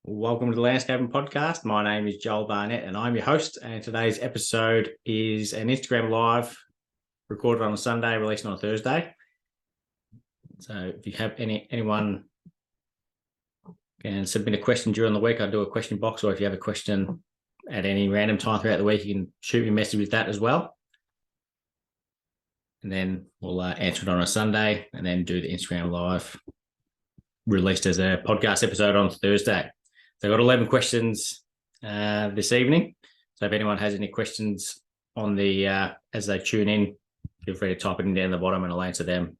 Welcome to the Landscaping Podcast. My name is Joel Barnett and I'm your host. And today's episode is an Instagram Live recorded on a Sunday, released on a Thursday. So if you have anyone can submit a question during the week, I'll do a question box, or if you have a question at any random time throughout the week, you can shoot me a message with that as well. And then we'll answer it on a Sunday and then do the Instagram Live released as a podcast episode on Thursday. So I've got 11 questions this evening. So if anyone has any questions on the as they tune in, feel free to type it in down the bottom and I'll answer them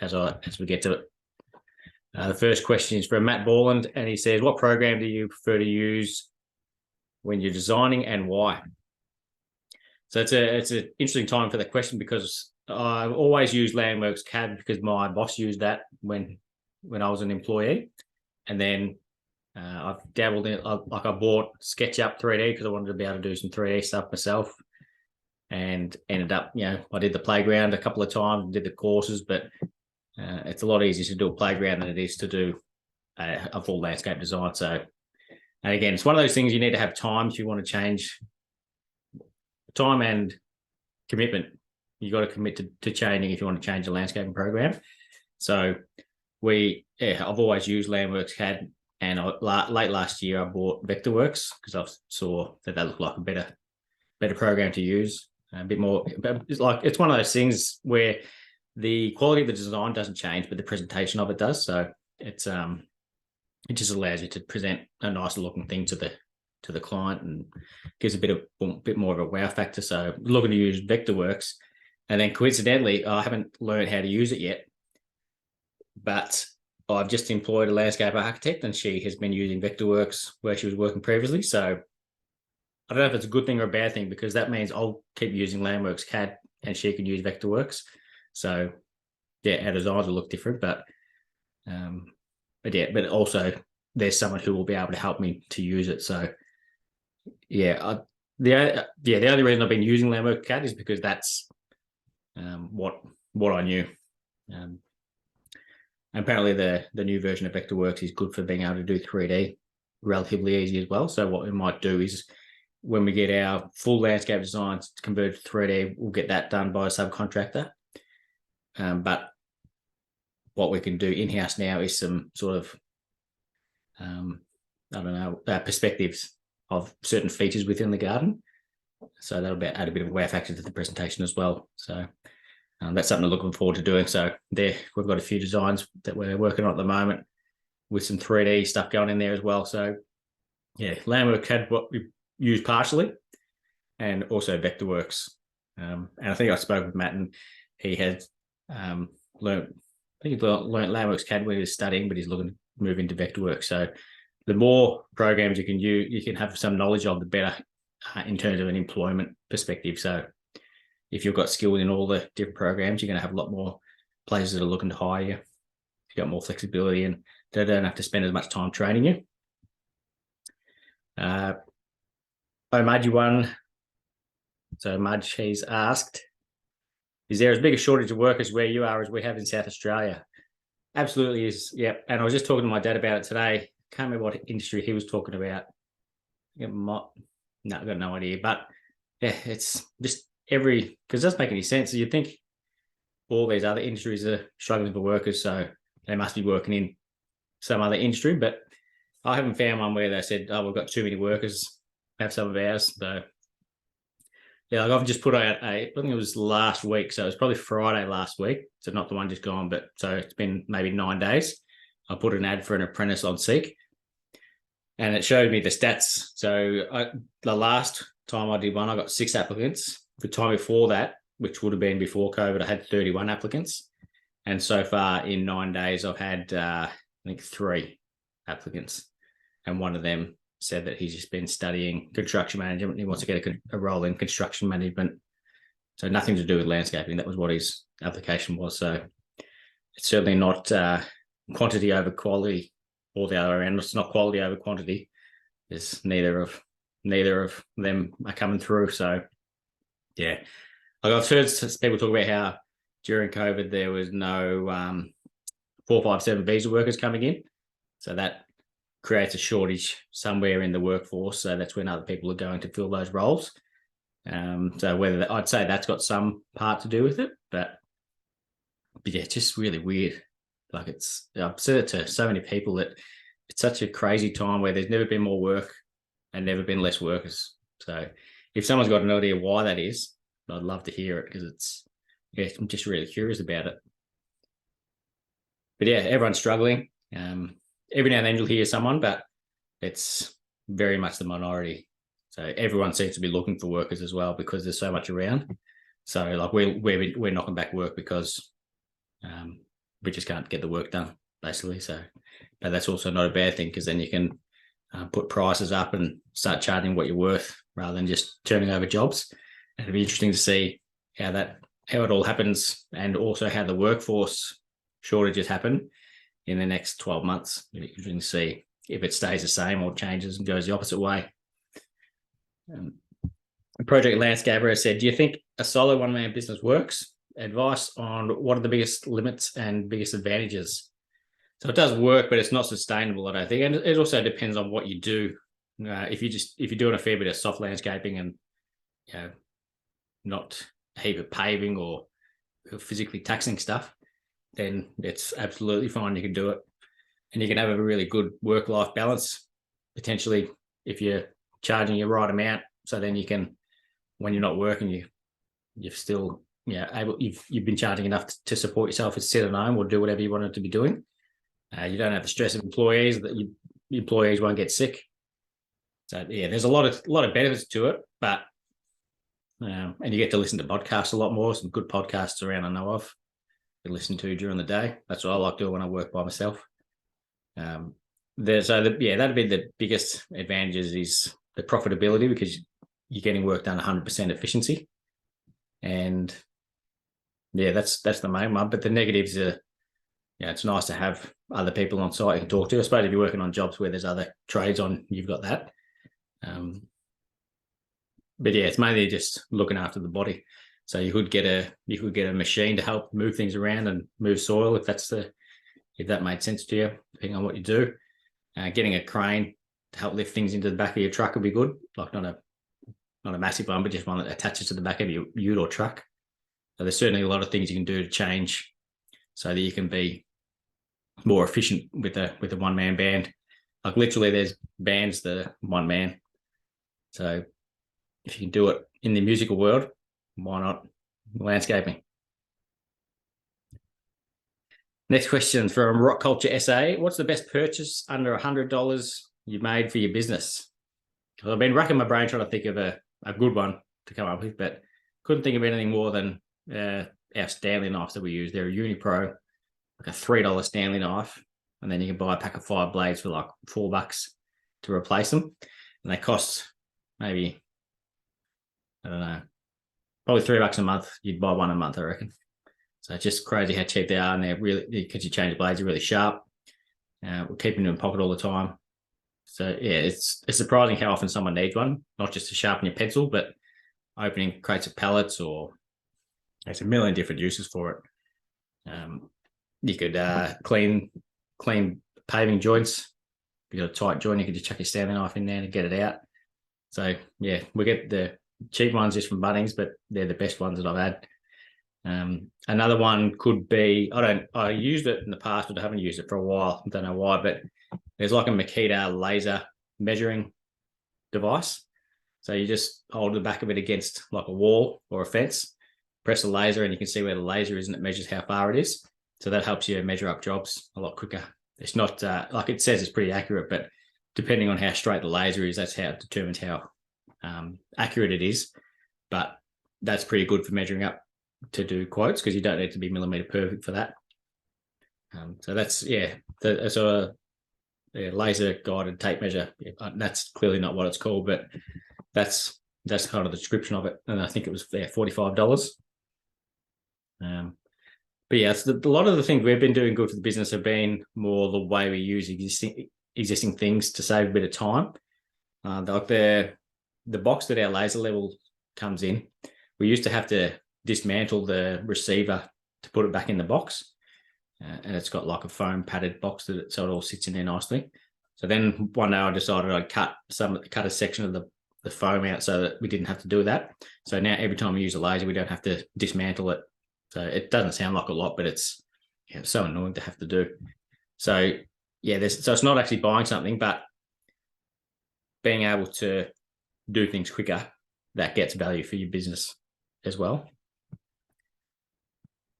as we get to it. The first question is from Matt Borland, and he says, what program do you prefer to use when you're designing and why? So it's an interesting time for that question, because I've always used Landworks CAD because my boss used that when I was an employee. And then I've dabbled in, I bought SketchUp 3D because I wanted to be able to do some 3D stuff myself, and ended up, I did the playground a couple of times, did the courses, but it's a lot easier to do a playground than it is to do a full landscape design. So, and again, it's one of those things you need to have time if you want to change. Time and commitment. You got to commit to changing if you want to change a landscaping program. So I've always used Landworks CAD. And late last year, I bought Vectorworks because I saw that looked like a better program to use. A bit more, it's one of those things where the quality of the design doesn't change, but the presentation of it does. So it just allows you to present a nicer looking thing to the client and gives a bit more of a wow factor. So looking to use Vectorworks, and then coincidentally, I haven't learned how to use it yet, but I've just employed a landscape architect and she has been using Vectorworks where she was working previously. So I don't know if it's a good thing or a bad thing, because that means I'll keep using Landworks CAD and she can use Vectorworks. So yeah, our designs will look different, but also there's someone who will be able to help me to use it. So the only reason I've been using Landworks CAD is because that's what I knew. Apparently the new version of Vectorworks is good for being able to do 3D relatively easy as well. So what we might do is, when we get our full landscape designs converted to 3D, we'll get that done by a subcontractor. But what we can do in-house now is some sort of, perspectives of certain features within the garden. So that'll add a bit of a wow factor to the presentation as well. So that's something I'm looking forward to doing. So we've got a few designs that we're working on at the moment with some 3D stuff going in there as well. So yeah, Landworks had what we used partially, and also Vectorworks. And I think I spoke with Matt, and he had learned Landworks CAD when he was studying, but he's looking to move into Vectorworks. So the more programs you can use, you can have some knowledge of, the better in terms of an employment perspective. So if you've got skills in all the different programs, you're going to have a lot more places that are looking to hire you. You've got more flexibility, and they don't have to spend as much time training you. Mudgy one. So Mudge, he's asked, is there as big a shortage of workers where you are as we have in South Australia? Absolutely is. Yeah. And I was just talking to my dad about it today. Can't remember what industry he was talking about. I've got no idea. But yeah, it's just because it doesn't make any sense. So you'd think all these other industries are struggling for workers, so they must be working in some other industry. But I haven't found one where they said, oh, we've got too many workers, have some of ours. So yeah, I've just put out I think it was last week, so it was probably Friday last week, so not the one just gone, but so it's been maybe 9 days. I put an ad for an apprentice on Seek, and it showed me the stats. So the last time I did one, I got 6 applicants. The time before that, which would have been before COVID, I had 31 applicants. And so far in 9 days, I've had, I think, 3 applicants. And one of them said that he's just been studying construction management. He wants to get a role in construction management. So nothing to do with landscaping. That was what his application was. So it's certainly not quantity over quality, or the other way around. It's not quality over quantity. There's neither of them are coming through. So yeah, I've heard people talk about how during COVID there was no 457 visa workers coming in, so that creates a shortage somewhere in the workforce. So that's when other people are going to fill those roles. So I'd say that's got some part to do with it, but yeah, it's just really weird. Like I've said it to so many people that it's such a crazy time where there's never been more work and never been less workers. So if someone's got an idea why that is, I'd love to hear it, because I'm just really curious about it. But yeah, everyone's struggling. Every now and then you'll hear someone, but it's very much the minority. So everyone seems to be looking for workers as well, because there's so much around. So like we're knocking back work because we just can't get the work done, basically. So, but that's also not a bad thing, because then you can put prices up and start charging what you're worth rather than just turning over jobs. And it'd be interesting to see how it all happens, and also how the workforce shortages happen in the next 12 months. It'd be interesting to see if it stays the same or changes and goes the opposite way. Project Landscaper has said, do you think a solo one-man business works? Advice on what are the biggest limits and biggest advantages? So it does work, but it's not sustainable, I don't think. And it also depends on what you do. If you're doing a fair bit of soft landscaping and not a heap of paving or physically taxing stuff, then it's absolutely fine. You can do it, and you can have a really good work-life balance, potentially, if you're charging your right amount. So then you can, when you're not working, you've still you've been charging enough to support yourself and sit at home or do whatever you wanted to be doing. You don't have the stress of employees that your employees won't get sick. So yeah, there's a lot of benefits to it, but and you get to listen to podcasts a lot more. Some good podcasts around I know of to listen to during the day. That's what I like doing when I work by myself. That'd be the biggest advantages is the profitability, because you're getting work done 100% efficiency, and yeah, that's the main one. But the negatives are, it's nice to have other people on site you can talk to. I suppose if you're working on jobs where there's other trades on, you've got that. But yeah, it's mainly just looking after the body. So you could get a machine to help move things around and move soil if that made sense to you, depending on what you do. Getting a crane to help lift things into the back of your truck would be good. Like not a massive one, but just one that attaches to the back of your ute or truck. So there's certainly a lot of things you can do to change so that you can be more efficient with a one-man band. Like literally there's bands that are one man. So if you can do it in the musical world, why not landscaping? Next question from Rock Culture SA. What's the best purchase under $100 you've made for your business? I've been racking my brain trying to think of a good one to come up with, but couldn't think of anything more than our Stanley knives that we use. They're a Unipro, like a $3 Stanley knife, and then you can buy a pack of 5 blades for like $4 to replace them, and they cost maybe, I don't know, probably $3 a month. You'd buy one a month, I reckon. So it's just crazy how cheap they are, and they're really, because you change the blades, are really sharp. We're keeping them in pocket all the time. So yeah, it's surprising how often someone needs one, not just to sharpen your pencil, but opening crates of pallets, or there's a million different uses for it. You could clean paving joints. If you've got a tight joint, you could just chuck your Stanley knife in there and get it out. So yeah, we get the cheap ones just from Bunnings, but they're the best ones that I've had. Another one could be, I used it in the past, but I haven't used it for a while. I don't know why, but there's like a Makita laser measuring device. So you just hold the back of it against like a wall or a fence, press the laser, and you can see where the laser is, and it measures how far it is. So that helps you measure up jobs a lot quicker. It's not like it says it's pretty accurate, but depending on how straight the laser is, that's how it determines how accurate it is. But that's pretty good for measuring up to do quotes, because you don't need to be millimeter perfect for that. So that's laser guided tape measure. That's clearly not what it's called, but that's kind of the description of it. And I think it was $45. But yeah, a lot of the things we've been doing good for the business have been more the way we use existing things to save a bit of time. Like the box that our laser level comes in, we used to have to dismantle the receiver to put it back in the box, and it's got like a foam padded box so it all sits in there nicely. So then one day I decided I'd cut a section of the foam out so that we didn't have to do that. So now every time we use a laser, we don't have to dismantle it. So it doesn't sound like a lot, but it's so annoying to have to do. So yeah, so it's not actually buying something, but being able to do things quicker, that gets value for your business as well.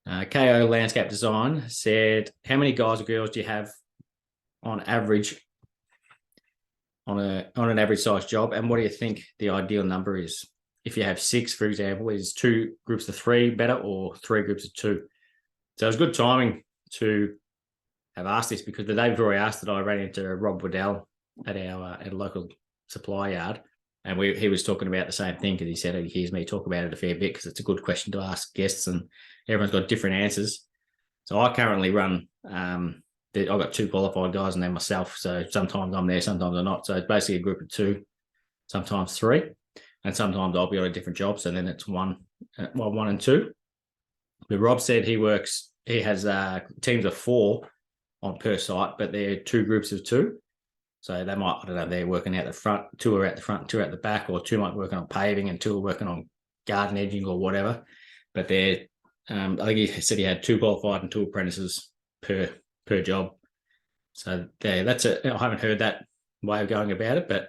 KO Landscape Design said, how many guys or girls do you have on average on an average size job, and what do you think the ideal number is? If you have 6, for example, is 2 groups of 3 better, or 3 groups of 2? So it was good timing to have asked this, because the day before I asked it, I ran into Rob Waddell at a local supply yard, and he was talking about the same thing, because he said he hears me talk about it a fair bit, because it's a good question to ask guests, and everyone's got different answers. So I currently run, I've got 2 qualified guys and then myself. So sometimes I'm there, sometimes I'm not. So it's basically a group of 2, sometimes 3, and sometimes I'll be on a different job. So then it's 1 and 2. But Rob said he has teams of 4 on per site, but they're 2 groups of 2. So they might, I don't know, they're working out the front, 2 are at the front, 2 at the back, or 2 might be working on paving and 2 are working on garden edging or whatever. But they're, I think he said he had 2 qualified and 2 apprentices per job. So that's I haven't heard that way of going about it, but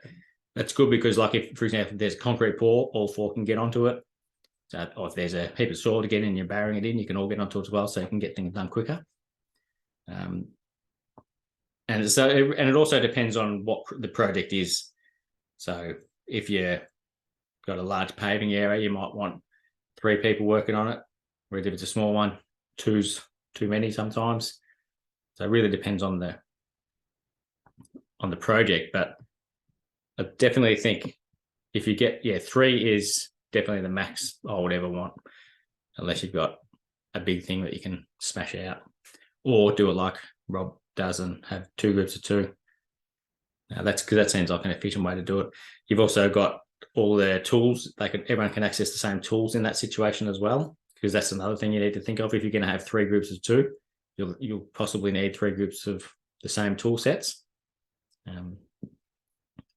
that's good, because like if, for example, there's a concrete pour, all 4 can get onto it. So, or if there's a heap of soil to get in and you're barring it in, you can all get onto it as well, so you can get things done quicker. And it also depends on what the project is. So if you've got a large paving area, you might want 3 people working on it, whereas if it's a small one, 2's too many sometimes. So it really depends on the project, but I definitely think if you get 3 is definitely the max I would ever want, unless you've got a big thing that you can smash out, or do it like Rob does and have 2 groups of 2. Now that's because that seems like an efficient way to do it. You've also got all the tools. Everyone can access the same tools in that situation as well, because that's another thing you need to think of. If you're going to have 3 groups of 2, you'll possibly need 3 groups of the same tool sets.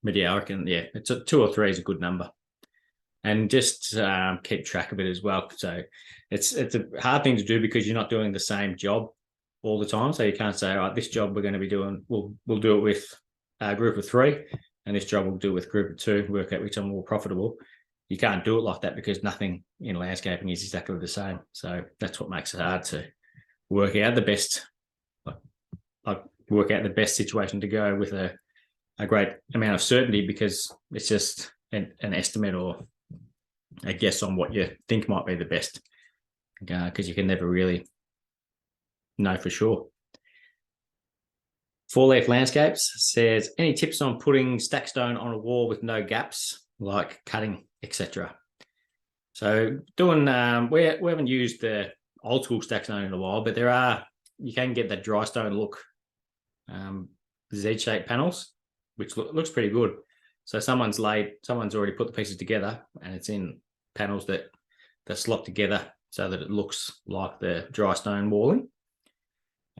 But yeah, I reckon it's 2 or 3 is a good number, and just keep track of it as well. So it's a hard thing to do, because you're not doing the same job all the time. So you can't say, all right, this job we're going to be doing, we'll do it with a group of 3, and this job we'll do with group of 2, work out which are more profitable. You can't do it like that, because nothing in landscaping is exactly the same. So that's what makes it hard to work out the best situation to go with a great amount of certainty, because it's just an estimate or a guess on what you think might be the best, because you can never really know for sure. 4 Leaf Landscapes says, any tips on putting stack stone on a wall with no gaps, like cutting, etc.? So doing, we haven't used the old school stack stone in a while, but you can get that dry stone look, Z-shaped panels, which looks pretty good. So someone's already put the pieces together, and it's in panels that slot together so that it looks like the dry stone walling.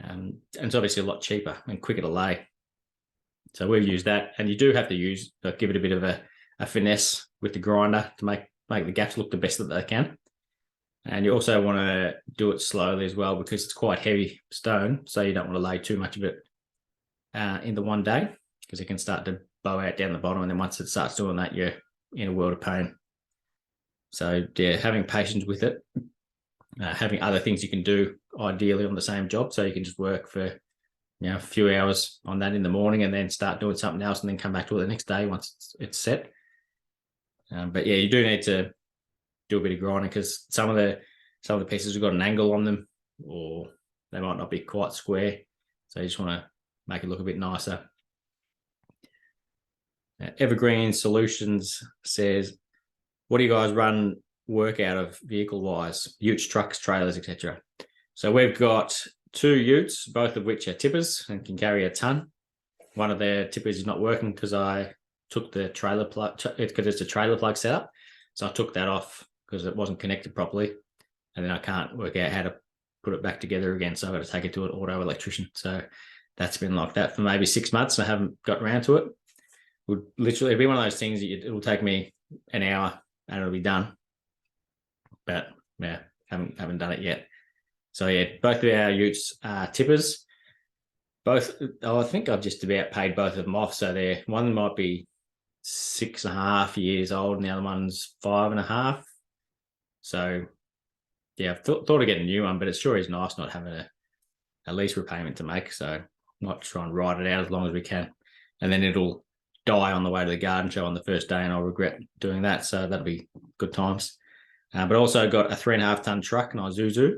And it's obviously a lot cheaper and quicker to lay. So we've used that, and you do have to give it a bit of a finesse with the grinder to make the gaps look the best that they can. And you also want to do it slowly as well, because it's quite heavy stone, so you don't want to lay too much of it in the one day, because it can start to bow out down the bottom, and then once it starts doing that, you're in a world of pain. So yeah, having patience with it, having other things you can do ideally on the same job, so you can just work for a few hours on that in the morning, and then start doing something else, and then come back to it the next day once it's set. But yeah, you do need to do a bit of grinding, because some of the pieces have got an angle on them, or they might not be quite square, so you just want to make it look a bit nicer. Evergreen Solutions says, what do you guys run work out of vehicle-wise? Utes, trucks, trailers, etc. So we've got 2 utes, both of which are tippers and can carry a ton. One of the tippers is not working because I took the trailer plug, because it's a trailer plug setup. So I took that off because it wasn't connected properly, and then I can't work out how to put it back together again. So I've got to take it to an auto electrician. So that's been like that for maybe 6 months. I haven't got around to it. Would literally be one of those things that it'll take me an hour and it'll be done. But yeah, haven't done it yet. So yeah, both of our utes are tippers. I think I've just about paid both of them off. So one might be 6.5 years old, and the other one's 5.5. So yeah, I've thought of getting a new one, but it sure is nice not having a lease repayment to make. So I might try and ride it out as long as we can, and then it'll die on the way to the garden show on the first day, and I'll regret doing that. So that'll be good times. But also got a 3.5 ton truck, an Isuzu.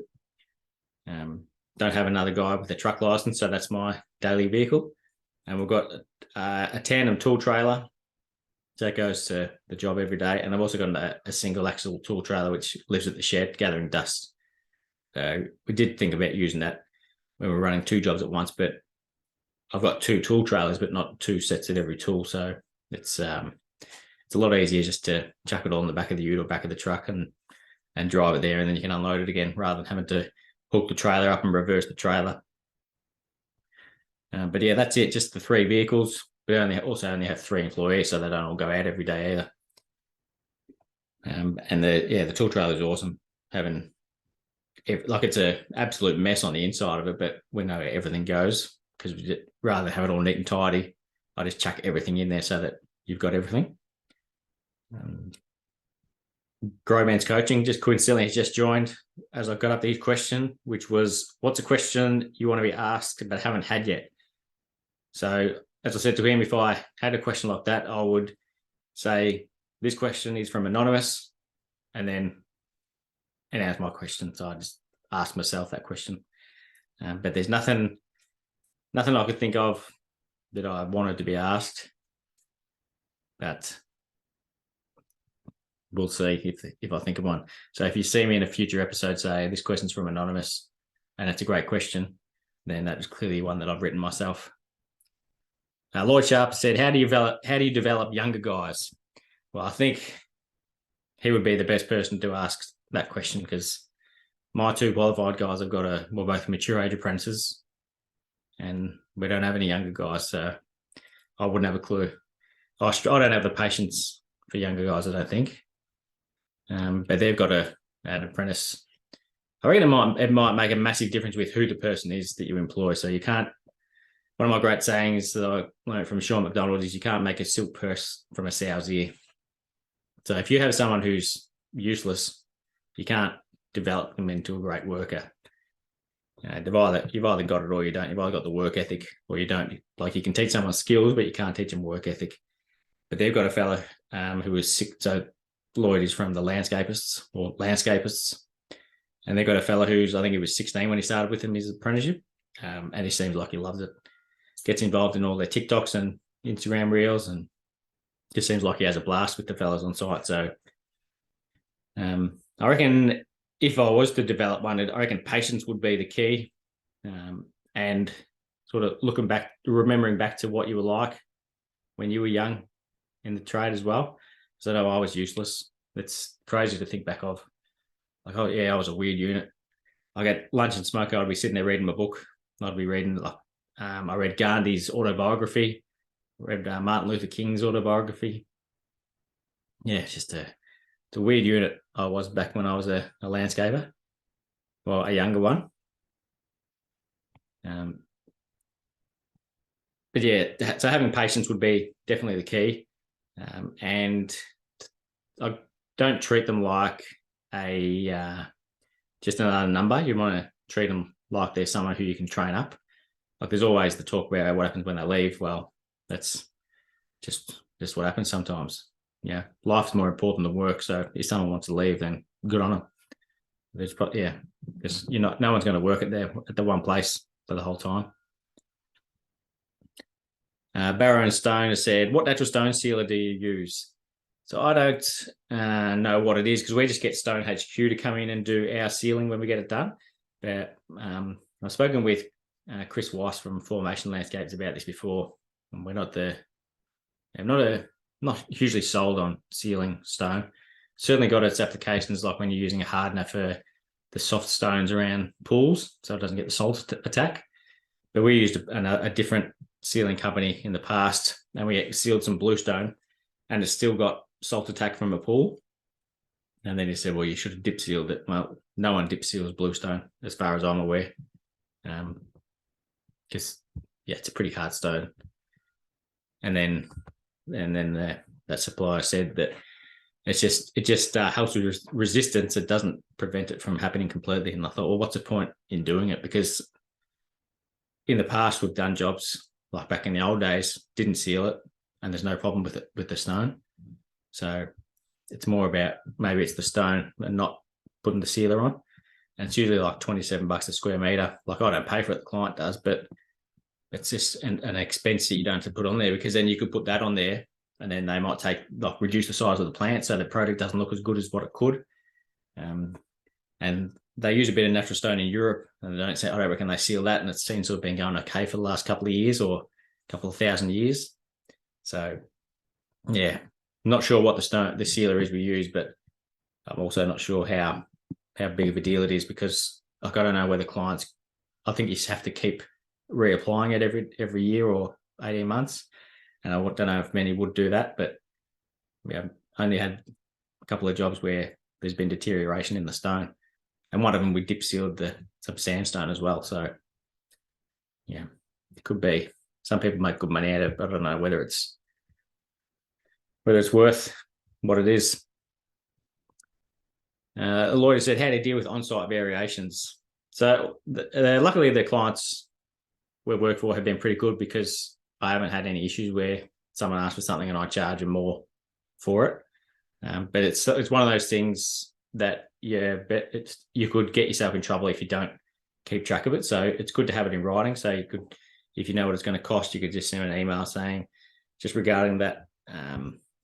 Don't have another guy with a truck license, so that's my daily vehicle. And we've got a tandem tool trailer, so it goes to the job every day. And I've also got a single axle tool trailer which lives at the shed gathering dust. So we did think about using that when we're running 2 jobs at once, but I've got 2 tool trailers, but not 2 sets of every tool. So it's a lot easier just to chuck it all in the back of the ute or back of the truck and drive it there, and then you can unload it again rather than having to hook the trailer up and reverse the trailer. But yeah, that's it. Just the 3 vehicles. We also only have 3 employees, so they don't all go out every day either. And the tool trailer is awesome. It's an absolute mess on the inside of it, but we know where everything goes, because rather than have it all neat and tidy, I just chuck everything in there so that you've got everything. Growman's Coaching just coincidentally has just joined as I got up the question, which was, what's a question you want to be asked but haven't had yet? So as I said to him, if I had a question like that, I would say, this question is from Anonymous, and then answer my question. So I just asked myself that question. But there's nothing I could think of that I wanted to be asked. But we'll see if I think of one. So if you see me in a future episode say, this question's from Anonymous, and it's a great question, then that is clearly one that I've written myself. Lloyd Sharp said, how do you develop younger guys? Well, I think he would be the best person to ask that question, because my 2 qualified guys we're both mature age apprentices, and we don't have any younger guys, so I wouldn't have a clue. I don't have the patience for younger guys, I don't think. But they've got an apprentice. I reckon it might make a massive difference with who the person is that you employ. So you can't. One of my great sayings that I learned from Sean McDonald is, you can't make a silk purse from a sow's ear. So if you have someone who's useless, you can't develop them into a great worker. You've either got it or you don't. You've either got the work ethic or you don't. Like, you can teach someone skills, but you can't teach them work ethic. But they've got a fellow who was sick. So Lloyd is from the Landscapists, and they've got a fellow who's, I think he was 16 when he started with him, his apprenticeship, and he seems like he loves it. Gets involved in all their TikToks and Instagram reels, and just seems like he has a blast with the fellas on site. So I reckon if I was to develop one, I reckon patience would be the key, and sort of remembering back to what you were like when you were young in the trade as well. So I know I was useless. It's crazy to think back of. Like, oh yeah, I was a weird unit. I get lunch and smoke, I'd be sitting there reading my book. I'd be reading, I read Gandhi's autobiography, read Martin Luther King's autobiography. Yeah, it's just a weird unit I was back when I was a landscaper, well, a younger one. But yeah, so having patience would be definitely the key. And I don't treat them like just another number. You want to treat them like they're someone who you can train up. Like, there's always the talk about what happens when they leave. Well, that's just what happens sometimes. Yeah, life's more important than work. So if someone wants to leave, then good on them. Because no one's going to work at the one place for the whole time. Barrow and Stone has said, what natural stone sealer do you use? So I don't know what it is, because we just get Stone HQ to come in and do our sealing when we get it done. But I've spoken with Chris Weiss from Formation Landscapes about this before, and we're not hugely sold on sealing stone. Certainly got its applications, like when you're using a hardener for the soft stones around pools, so it doesn't get the salt attack. But we used a different sealing company in the past, and we sealed some bluestone, and it still got salt attack from a pool. And then he said, well, you should have dip sealed it. Well, no one dip seals bluestone, as far as I'm aware. Because, it's a pretty hard stone. And then that supplier said that it just helps with resistance. It doesn't prevent it from happening completely. And I thought, well, what's the point in doing it? Because in the past, we've done jobs like back in the old days, didn't seal it, and there's no problem with it with the stone. So it's more about maybe it's the stone and not putting the sealer on. And it's usually like $27 a square meter. Like, I don't pay for it, the client does, but it's just an expense that you don't have to put on there, because then you could put that on there and then they might reduce the size of the plant so the product doesn't look as good as what it could. And they use a bit of natural stone in Europe, and I don't reckon they seal that, and it seems to have been going okay for the last couple of years or a couple of thousand years. So, yeah, I'm not sure what the sealer is we use, but I'm also not sure how big of a deal it is, because I don't know whether clients, I think you just have to keep reapplying it every year or 18 months. And I don't know if many would do that, but we have only had a couple of jobs where there's been deterioration in the stone. And one of them we dip sealed some sandstone as well. So, yeah, it could be. Some people make good money out of it, but I don't know whether it's worth what it is. A lawyer said, how do you deal with on-site variations? So luckily the clients we've worked for have been pretty good, because I haven't had any issues where someone asks for something and I charge them more for it. But it's one of those things that, you could get yourself in trouble if you don't keep track of it. So it's good to have it in writing. So you could, if you know what it's going to cost, you could just send an email saying, just regarding that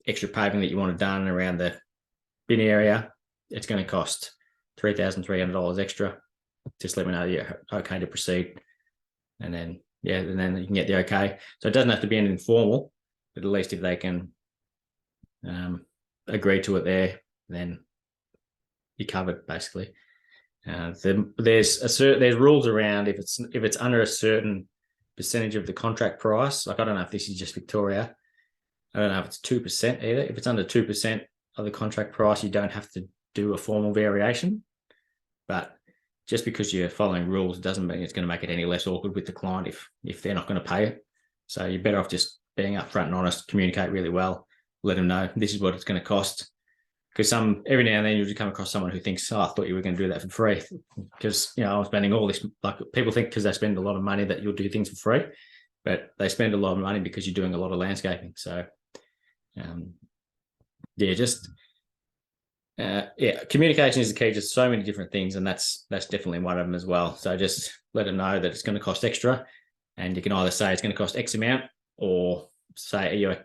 extra paving that you want done around the bin area, it's going to cost $3,300 extra. Just let me know you're okay to proceed. And then, you can get the okay. So it doesn't have to be an informal, but at least if they can agree to it there, then you're covered, basically. There's rules around if it's under a certain percentage of the contract price. Like, I don't know if this is just Victoria. I don't know if it's 2% either. If it's under 2% of the contract price, you don't have to do a formal variation. But just because you're following rules doesn't mean it's going to make it any less awkward with the client if they're not going to pay it. So you're better off just being upfront and honest, communicate really well, let them know this is what it's going to cost. Because every now and then you'll just come across someone who thinks, I thought you were going to do that for free. Because, I'm spending all this, like, people think because they spend a lot of money that you'll do things for free, but they spend a lot of money because you're doing a lot of landscaping. So, communication is the key to so many different things, and that's definitely one of them as well. So just let them know that it's going to cost extra, and you can either say it's going to cost X amount, or say you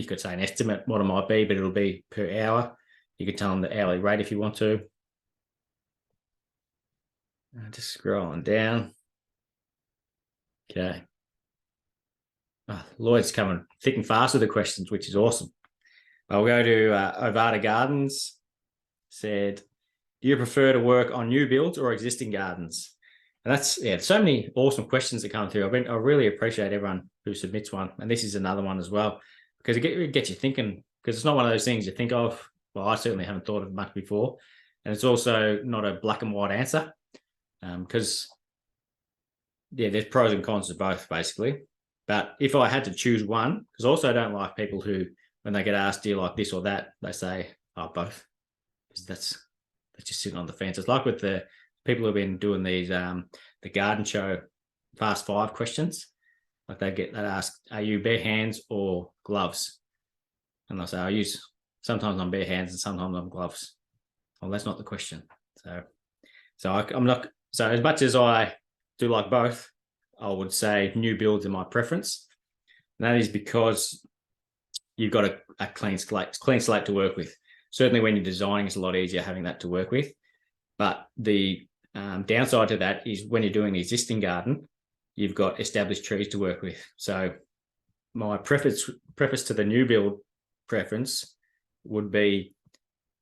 could say an estimate what it might be, but it'll be per hour. You could tell them the hourly rate if you want to. Just scrolling down. Okay. Lloyd's coming thick and fast with the questions, which is awesome. I'll go to Ovada Gardens. Said, do you prefer to work on new builds or existing gardens? And that's, so many awesome questions that come through. I really appreciate everyone who submits one. And this is another one as well, because it gets you thinking, because it's not one of those things you think of. Well, I certainly haven't thought of much before. And it's also not a black and white answer, because, there's pros and cons to both, basically. But if I had to choose one, because also I don't like people who, when they get asked, do you like this or that, they say, both. Because that's just sitting on the fence. It's like with the people who've been doing these, the garden show Fast 5 questions. Like they ask, are you bare hands or gloves? And they'll say, sometimes I'm bare hands and sometimes I'm gloves. Well, that's not the question. So I'm not, so as much as I do like both, I would say new builds are my preference. And that is because you've got a clean slate to work with. Certainly when you're designing, it's a lot easier having that to work with. But the downside to that is when you're doing the existing garden, you've got established trees to work with. So my preface to the new build preference would be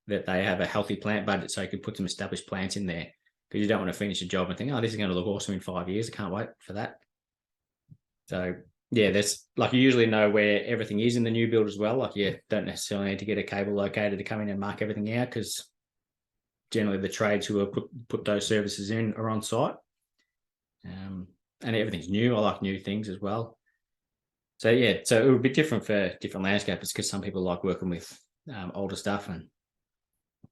that they have a healthy plant budget, so you can put some established plants in there, because you don't want to finish a job and think, this is going to look awesome in 5 years. I can't wait for that. So yeah, there's like you usually know where everything is in the new build as well. Like you don't necessarily need to get a cable locator to come in and mark everything out, because generally the trades who will put those services in are on site. And everything's new. I like new things as well. So yeah, so it would be different for different landscapers, because some people like working with older stuff, and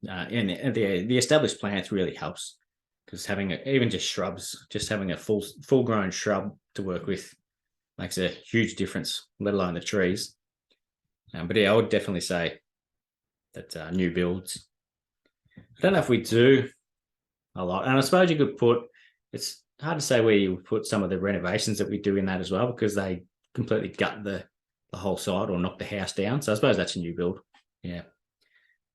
the established plants really helps, because having even just shrubs, just having a full grown shrub to work with makes a huge difference, let alone the trees. But yeah, I would definitely say that new builds. I don't know if we do a lot, and I suppose you could put. It's hard to say where you would put some of the renovations that we do in that as well, because they completely gut the whole site or knock the house down. So I suppose that's a new build. Yeah,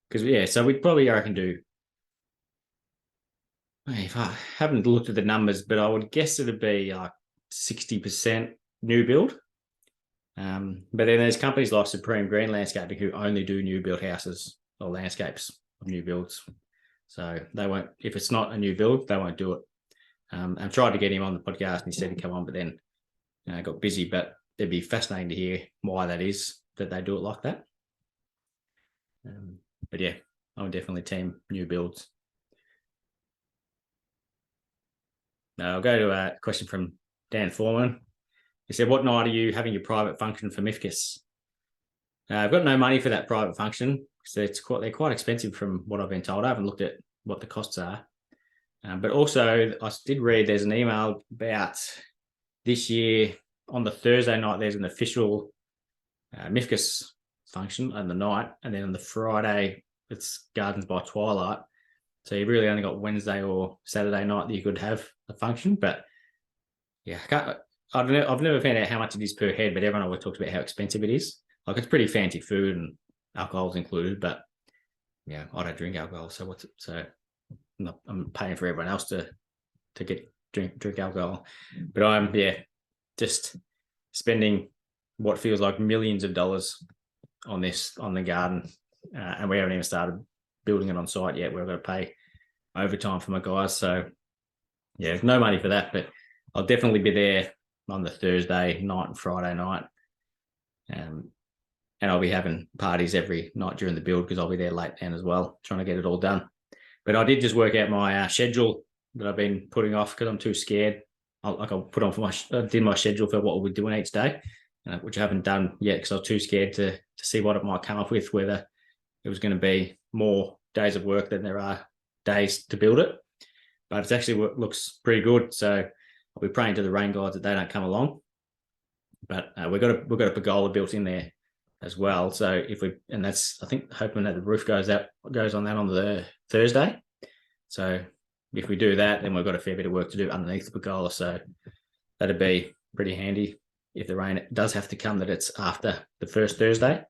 because yeah, so we'd probably, I reckon, do. If I haven't looked at the numbers, but I would guess it'd be like 60% new build. But then there's companies like Supreme Green Landscaping who only do new build houses or landscapes of new builds. So they won't, if it's not a new build, they won't do it. I've tried to get him on the podcast and he said he'd come on, but then got busy. But it'd be fascinating to hear why that is, that they do it like that. But yeah, I would definitely team new builds. Now I'll go to a question from Dan Foreman. He said, "What night are you having your private function for MIFGS?" I've got no money for that private function, so they're quite expensive from what I've been told. I haven't looked at what the costs are. But also, I did read there's an email about this year on the Thursday night, there's an official MIFGS function on the night, and then on the Friday, it's Gardens by Twilight. So you really only got Wednesday or Saturday night that you could have a function. But yeah, I've never found out how much it is per head, but everyone always talks about how expensive it is. Like, it's pretty fancy food and alcohol's included, but yeah, I don't drink alcohol, so I'm paying for everyone else to drink alcohol. But I'm just spending what feels like millions of dollars on the garden, and we haven't even started building it on site yet. We're going to pay overtime for my guys, so yeah, no money for that. But I'll definitely be there on the Thursday night and Friday night, and I'll be having parties every night during the build, because I'll be there late then as well, trying to get it all done. But I did just work out my schedule that I've been putting off because I'm too scared. I did my schedule for what we're doing each day, which I haven't done yet because I was too scared to see what it might come up with, whether it was going to be more days of work than there are days to build it. But it's actually looks pretty good. So I'll be praying to the rain gods that they don't come along. But we've got a pergola built in there as well. So I think hoping that the roof goes on that on the Thursday. So if we do that, then we've got a fair bit of work to do underneath the pergola. So that'd be pretty handy if the rain does have to come, that it's after the first Thursday.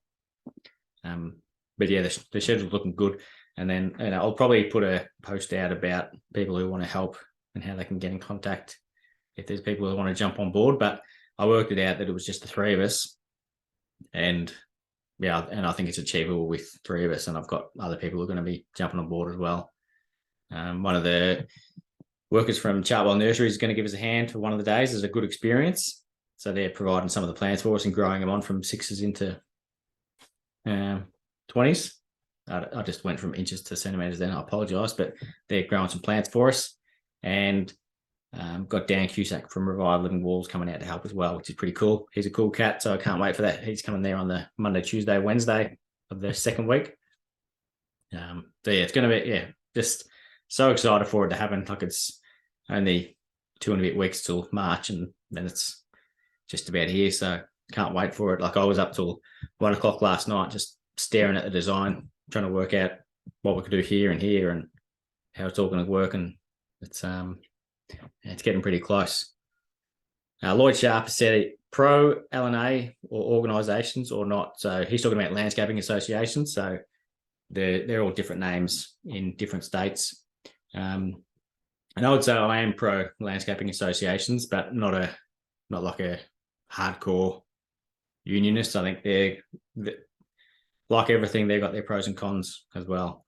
But yeah, the schedule's looking good. And then I'll probably put a post out about people who want to help and how they can get in contact if there's people who want to jump on board. But I worked it out that it was just the three of us. And yeah, and I think it's achievable with three of us. And I've got other people who are going to be jumping on board as well. One of the workers from Chartwell Nursery is going to give us a hand for one of the days. It's a good experience. So they're providing some of the plants for us and growing them on from 6s into 20s. I just went from inches to centimetres then. I apologise, but they're growing some plants for us. And got Dan Cusack from Revive Living Walls coming out to help as well, which is pretty cool. He's a cool cat, so I can't wait for that. He's coming there on the Monday, Tuesday, Wednesday of the second week. So yeah, it's going to be just so excited for it to happen. Like, it's only 2 and a bit weeks till March, and then it's just about here. So can't wait for it. Like, I was up till 1 o'clock last night, just staring at the design, trying to work out what we could do here and how it's all going to work. And it's getting pretty close. Lloyd Sharp said pro LNA or organisations or not. So he's talking about landscaping associations. So they're all different names in different states. And I would say I am pro landscaping associations, but not like a hardcore unionist. I think they're like everything, they've got their pros and cons as well.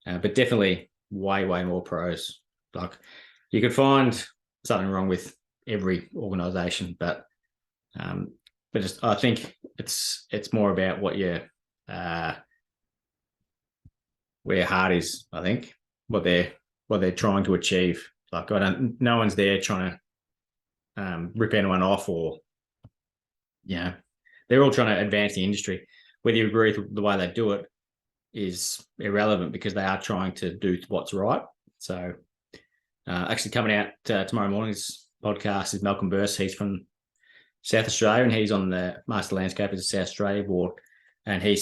But definitely way more pros. Like, you could find something wrong with every organisation, but But I think it's more about what where your heart is. I think what they're trying to achieve. Like no one's there trying to rip anyone off, or they're all trying to advance the industry. Whether you agree with the way they do it is irrelevant, because they are trying to do what's right. So actually coming out tomorrow morning's podcast is Malcolm Burst. He's from South Australia, and he's on the Master Landscapers of South Australia board. And he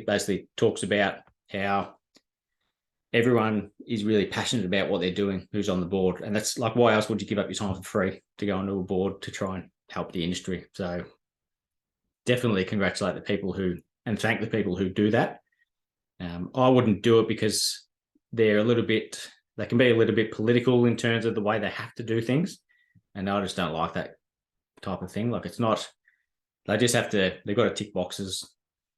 basically talks about how everyone is really passionate about what they're doing who's on the board. And that's like, why else would you give up your time for free to go onto a board to try and help the industry? So definitely congratulate the people and thank the people who do that. I wouldn't do it because they can be a little bit political in terms of the way they have to do things. And I just don't like that type of thing. Like, it's not, they've got to tick boxes.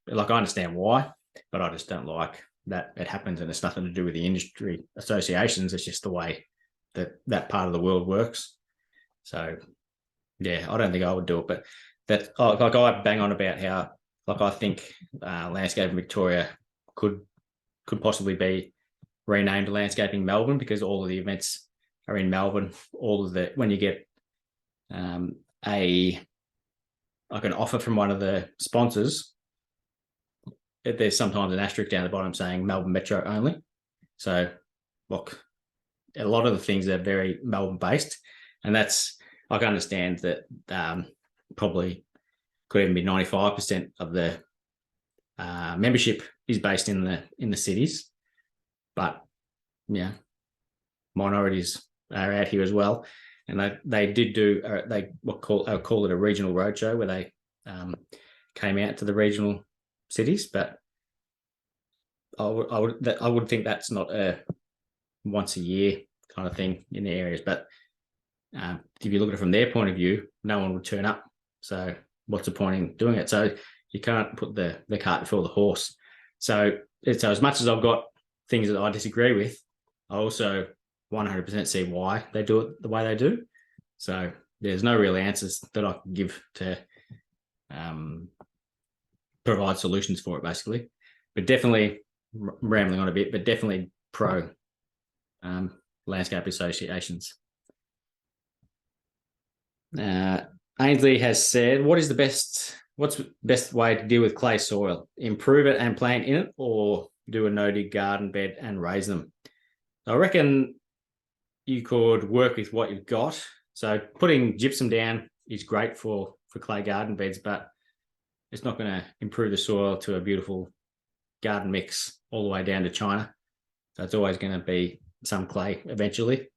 Like, I understand why, but I just don't like that it happens, and it's nothing to do with the industry associations. It's just the way that part of the world works. So yeah, I don't think I would do it, but I bang on about how, like, I think Landscaping Victoria could possibly be renamed Landscaping Melbourne, because all of the events are in Melbourne. When you get an offer from one of the sponsors, there's sometimes an asterisk down the bottom saying Melbourne Metro only. So look, a lot of the things are very Melbourne based, and that's, I can understand that probably could even be 95% of the membership is based in the cities, but yeah, minorities are out here as well. And they did do call it a regional roadshow, where they came out to the regional cities, but I would think that's not a once a year kind of thing in the areas. But if you look at it from their point of view, no one would turn up. So what's the point in doing it? So you can't put the cart before the horse. So as much as I've got things that I disagree with, I also 100% see why they do it the way they do. So there's no real answers that I can give to provide solutions for it, basically. But definitely, rambling on a bit, but definitely pro landscape associations. Ainsley has said, what's the best way to deal with clay soil? Improve it and plant in it, or do a no-dig garden bed and raise them? I reckon you could work with what you've got. So putting gypsum down is great for clay garden beds, but it's not going to improve the soil to a beautiful garden mix all the way down to China. So it's always going to be some clay eventually.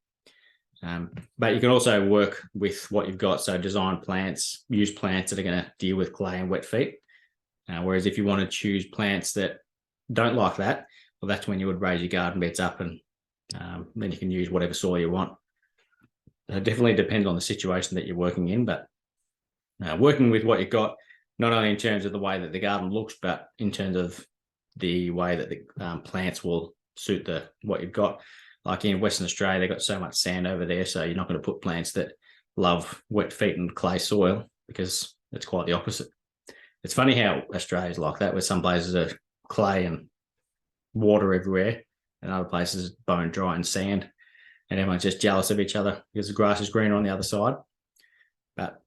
But you can also work with what you've got. So design plants, use plants that are going to deal with clay and wet feet. Whereas if you want to choose plants that don't like that, well, that's when you would raise your garden beds up, and then you can use whatever soil you want. It definitely depends on the situation that you're working in, but working with what you've got, not only in terms of the way that the garden looks, but in terms of the way that the plants will suit what you've got. Like in Western Australia, they've got so much sand over there, so you're not going to put plants that love wet feet and clay soil, because it's quite the opposite. It's funny how Australia's like that, where some places are clay and water everywhere, and other places bone dry and sand, and everyone's just jealous of each other because the grass is greener on the other side. But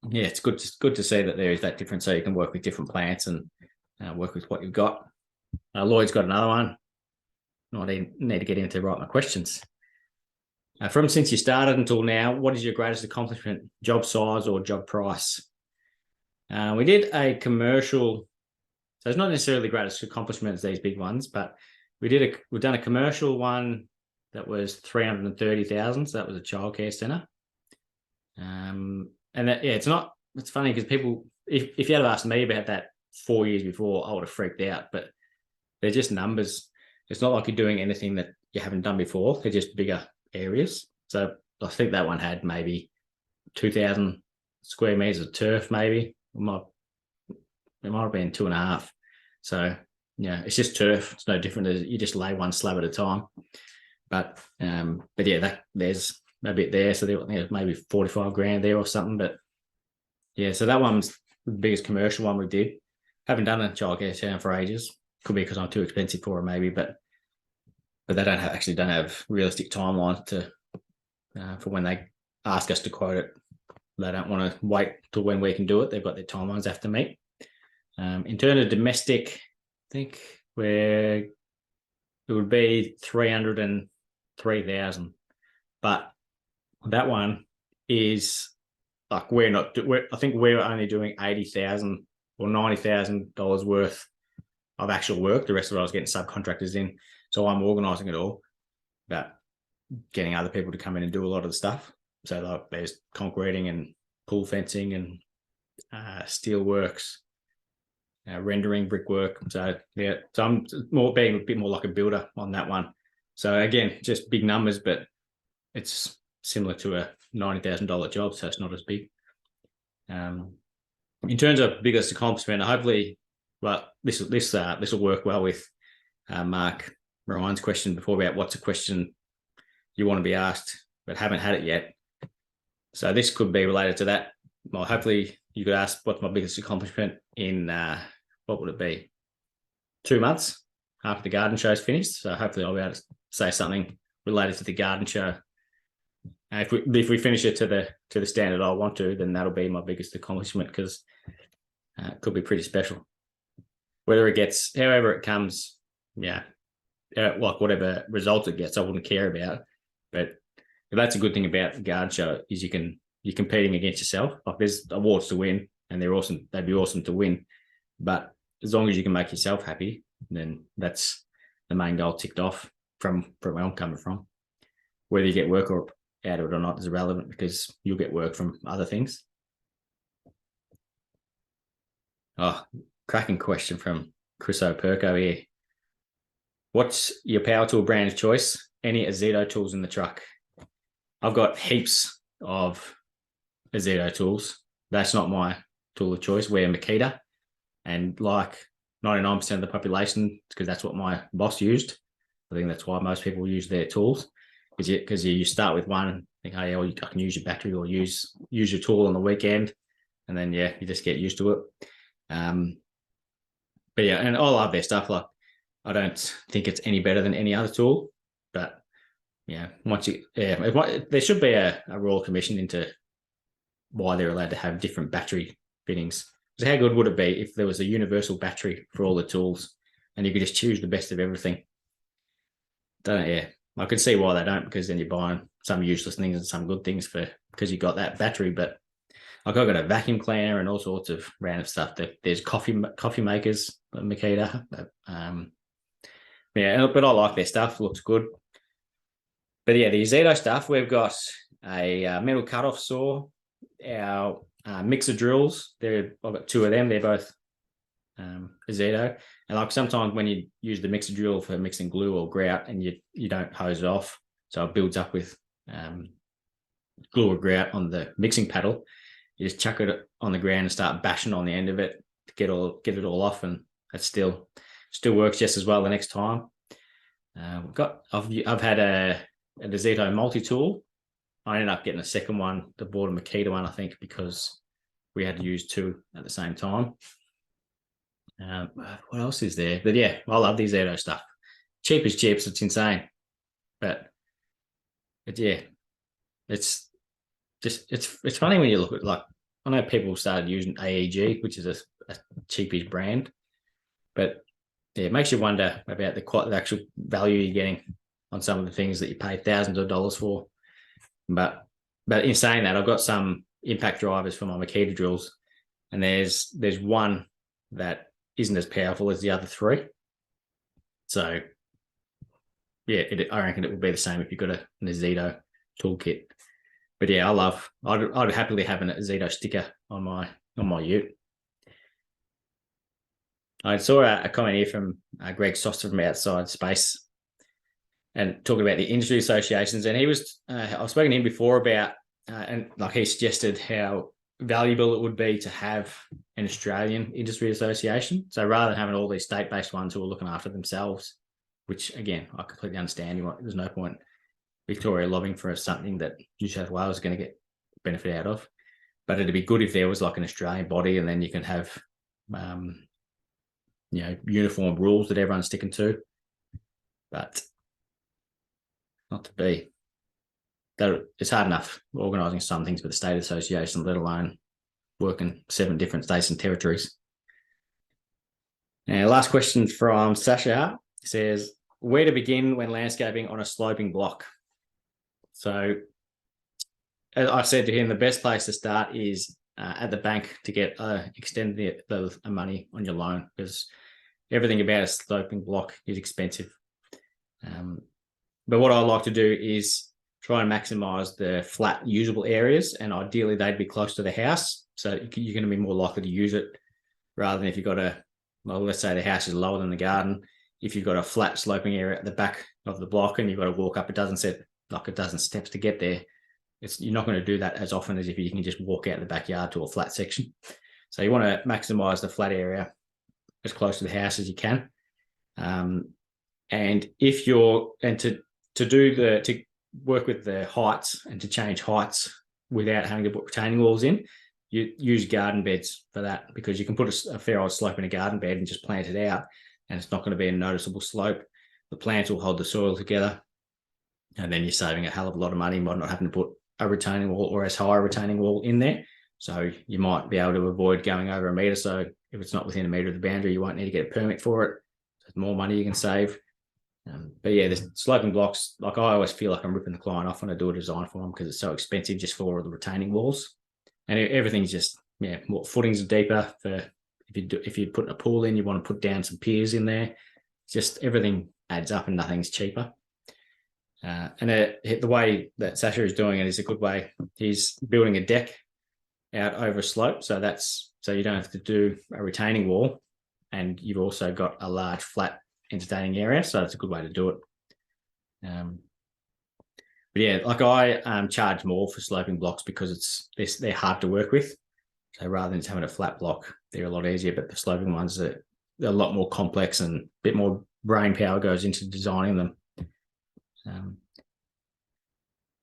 yeah, it's good to see that there is that difference, so you can work with different plants and work with what you've got. Lloyd's got another one. I need to get him to write my questions. From since you started until now, what is your greatest accomplishment, job size or job price? We did a commercial, so it's not necessarily the greatest accomplishment as these big ones, but we've done a commercial one that was 330,000. So that was a childcare centre. And that, yeah, it's funny because people, if you had asked me about that 4 years before, I would have freaked out, but they're just numbers. It's not like you're doing anything that you haven't done before. They're just bigger areas. So I think that one had maybe 2,000 square meters of turf, maybe. It might have been 2.5. So yeah, it's just turf. It's no different. You just lay one slab at a time. But yeah, there's a bit there. So there's maybe 45 grand there or something. But Yeah, so that one's the biggest commercial one we did. Haven't done a childcare town for ages. Could be because I'm too expensive for it, maybe, but they actually don't have realistic timelines for when they ask us to quote it. They don't want to wait till when we can do it. They've got their timelines they have to meet. In terms of domestic, I think it would be 303,000, but that one is like I think we're only doing 80,000 or $90,000 worth of actual work. The rest of it I was getting subcontractors in, so I'm organising it all, but getting other people to come in and do a lot of the stuff. So like there's concreting and pool fencing and steel works, rendering, brickwork. So yeah, so I'm being a bit more like a builder on that one. So again, just big numbers, but it's similar to a $90,000 job, so it's not as big. In terms of biggest accomplishment, hopefully, well, this will work well with Mark Ryan's question before about what's a question you want to be asked but haven't had it yet. So this could be related to that. Well, hopefully you could ask what's my biggest accomplishment in what would it be? 2 months after the garden show's finished. So hopefully I'll be able to say something related to the garden show. If we finish it to the standard I want to, then that'll be my biggest accomplishment, because it could be pretty special. Whether it gets, however it comes, like whatever result it gets, I wouldn't care about. But that's a good thing about the garden show is you're competing against yourself. Like there's awards to win, and they're awesome. They'd be awesome to win, but as long as you can make yourself happy, then that's the main goal ticked off from where I'm coming from. Whether you get work out of it or not is irrelevant, because you'll get work from other things. Oh, cracking question from Chris O'Perko here. What's your power tool brand of choice? Any Azeto tools in the truck? I've got heaps of Azeto tools. That's not my tool of choice. We're Makita, and like 99% of the population, because that's what my boss used. I think that's why most people use their tools, because you start with one, think, oh yeah, well, I can use your battery or use your tool on the weekend, and then you just get used to it. But yeah, and I love their stuff. Like I don't think it's any better than any other tool, but yeah, there should be a Royal Commission into why they're allowed to have different battery fittings. So how good would it be if there was a universal battery for all the tools and you could just choose the best of everything? I could see why they don't, because then you're buying some useless things and some good things because you got that battery. But like I've got a vacuum cleaner and all sorts of random stuff. There's coffee makers, Makita. But I like their stuff. Looks good. But yeah, the Azeto stuff, we've got a metal cutoff saw, our mixer drills. I've got 2 of them. They're both Azeto. And like sometimes when you use the mixer drill for mixing glue or grout and you don't hose it off, so it builds up with glue or grout on the mixing paddle, you just chuck it on the ground and start bashing on the end of it to get it all off, and it still works just as well the next time. I've had a Azeto multi-tool. I ended up getting a second one, the bought a Makita one, I think, because we had to use 2 at the same time. What else is there? But yeah, I love the Azeto stuff. Cheap as chips, it's insane. But yeah, it's funny when you look at, like, I know people started using AEG, which is a cheapish brand, but yeah, it makes you wonder about the actual value you're getting on some of the things that you pay thousands of dollars for. But in saying that, I've got some impact drivers for my Makita drills, and there's one that isn't as powerful as the other 3. So yeah, I reckon it would be the same if you've got an Azeto toolkit. But yeah, I'd happily have an Azeto sticker on my ute. I saw a comment here from Greg Soster from Outside Space, and talking about the industry associations. And he was, I've spoken to him before about, and like he suggested how valuable it would be to have an Australian industry association. So rather than having all these state-based ones who are looking after themselves, which again, I completely understand. There's no point Victoria lobbying for something that New South Wales is going to get benefit out of. but it'd be good if there was like an Australian body, and then you can have uniform rules that everyone's sticking to. But not to be. It's hard enough organising some things with the state association, let alone working 7 different states and territories. Now, last question from Sasha says, where to begin when landscaping on a sloping block? So, as I said to him, the best place to start is at the bank to get extended the money on your loan, because everything about a sloping block is expensive. But what I like to do is try and maximize the flat usable areas, and ideally they'd be close to the house. So you're going to be more likely to use it rather than if you've got let's say the house is lower than the garden. If you've got a flat sloping area at the back of the block and you've got to walk up a dozen steps to get there, you're not going to do that as often as if you can just walk out the backyard to a flat section. So you want to maximize the flat area as close to the house as you can. And if you're to work with the heights and to change heights without having to put retaining walls in, you use garden beds for that, because you can put a fair old slope in a garden bed and just plant it out, and it's not going to be a noticeable slope. The plants will hold the soil together, and then you're saving a hell of a lot of money by not having to put a retaining wall or as high a retaining wall in there. So you might be able to avoid going over a metre. So if it's not within a metre of the boundary, you won't need to get a permit for it. So more money you can save. But yeah, the sloping blocks, like I always feel like I'm ripping the client off when I do a design for them, because it's so expensive just for the retaining walls, and everything's just more footings are deeper. For if you're putting a pool in, you want to put down some piers in there. Just everything adds up and nothing's cheaper. And the way that Sasha is doing it is a good way. He's building a deck out over a slope, so you don't have to do a retaining wall, and you've also got a large flat entertaining area, so that's a good way to do it. But yeah, like I charge more for sloping blocks because they're hard to work with. So rather than just having a flat block, they're a lot easier. But the sloping ones they're a lot more complex, and a bit more brain power goes into designing them.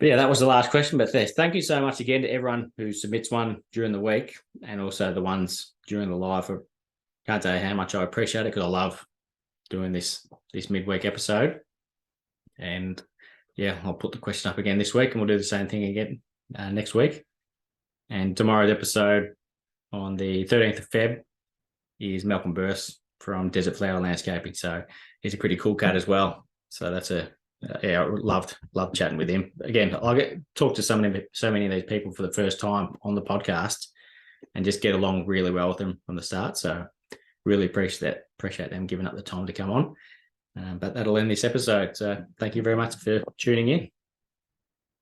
But yeah, that was the last question. But thank you so much again to everyone who submits one during the week, and also the ones during the live. I can't tell you how much I appreciate it, because I love doing this midweek episode. And yeah, I'll put the question up again this week, and we'll do the same thing again next week. And tomorrow's episode on the 13th of Feb is Malcolm Burse from Desert Flower Landscaping. So he's a pretty cool cat as well. So that's I loved chatting with him. Again, I talk to so many of these people for the first time on the podcast, and just get along really well with them from the start. So really appreciate them giving up the time to come on. But that'll end this episode. So thank you very much for tuning in.